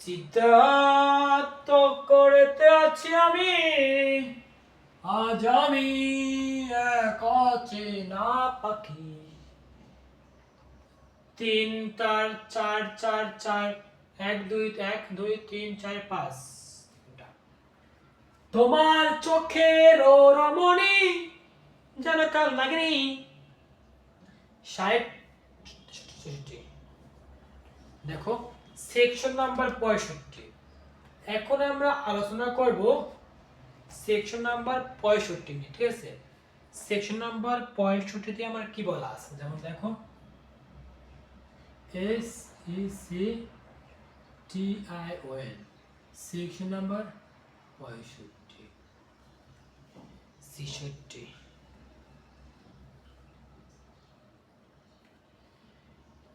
সিদ্ধান্ত করেতে আছি আমি, আজ আমি এক অচেনা পাখি। 3 4 4 4 4 1 2 1 2 3 4 5। তোমার চোখের রমণী যেন কাল লাগেনি। 60। দেখো সেকশন নাম্বার 65। এখন আমরা আলোচনা করব সেকশন নাম্বার 65 নিয়ে, ঠিক আছে? সেকশন নাম্বার 65 তে আমার কি বলা আছে, যেমন দেখো S E C T I O N, section number 65।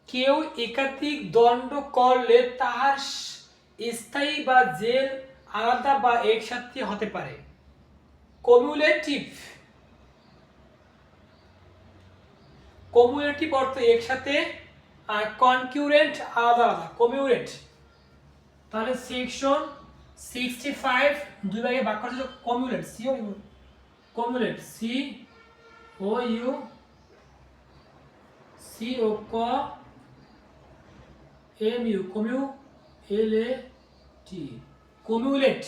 কেউ একাধিক দণ্ড করলে তাহার স্থায়ী বা জেল আলাদা বা একসাথে হতে পারে। কমিউলেটিভ অর্থ একসাথে, আর কনকিউরেন্ট আলাদা আলাদা। কমিউলেট তাহলে সেকশন 65 দুই ভাগে ভাগ করা হচ্ছে। কমিউলেট সি ও ইউ সি ও ক এম ইউ কমিউ এল এ টি, কমিউলেট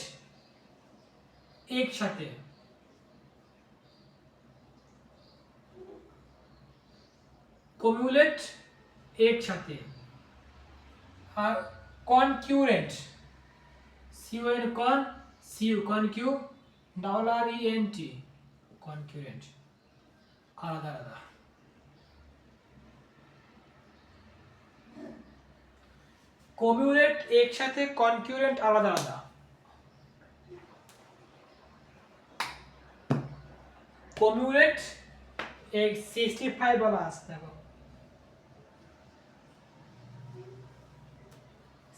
একসাথে। কমিউলেট একসাথে। আর কনকিউরেন্ট সিওএন কন সিউ কনকিউ ডাবল আর ই এন টি, কনকিউরেন্ট আলাদা আলাদা। কমিউলেট একসাথে, কনকিউরেন্ট আলাদা আলাদা। কমিউলেট 65 বলা আছে, দেখো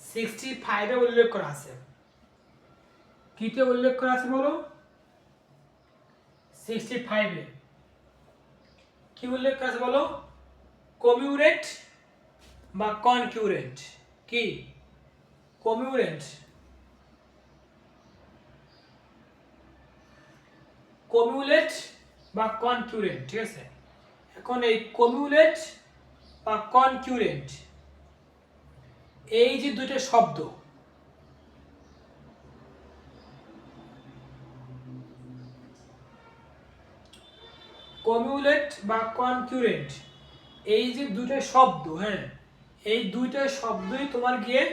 65 এ উল্লেখ করা আছে। কিতে উল্লেখ করা আছে বলো? 65 এ কি উল্লেখ করা আছে বলো? কমিউলেট বা কনকিউরেন্ট। কি কমিউলেট? কমিউলেট বা কনকিউরেন্ট, ঠিক আছে? এখন এই কমিউলেট বা কনকিউরেন্ট, এই যে দুটো শব্দ, কমিউলেট বা কনকিউরেন্ট, এই যে দুটো শব্দ, হ্যাঁ, এই দুইটা শব্দই তোমার গিয়ে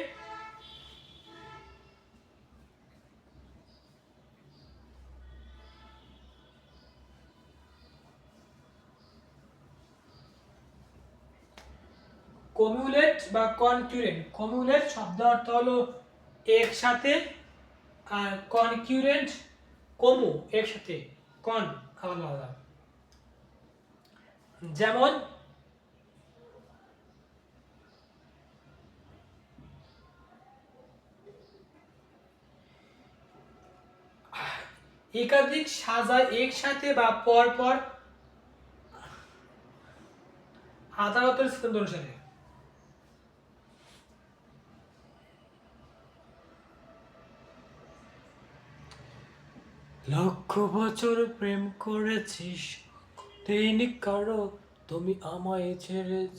কমিউলেট বা কনকিউরেন্ট। কমিউলেট শব্দ অর্থ হলো একসাথে, আর কনকিউরেন্ট কমু একসাথে, কন আলাদা আলাদা। যেমন একাধিক সাজা একসাথে বা পর পর আদালতের সিদ্ধান্ত অনুসারে। লক্ষ বছর প্রেম করেছিস, দিন কারো তুমি আমায় ছেড়েছ।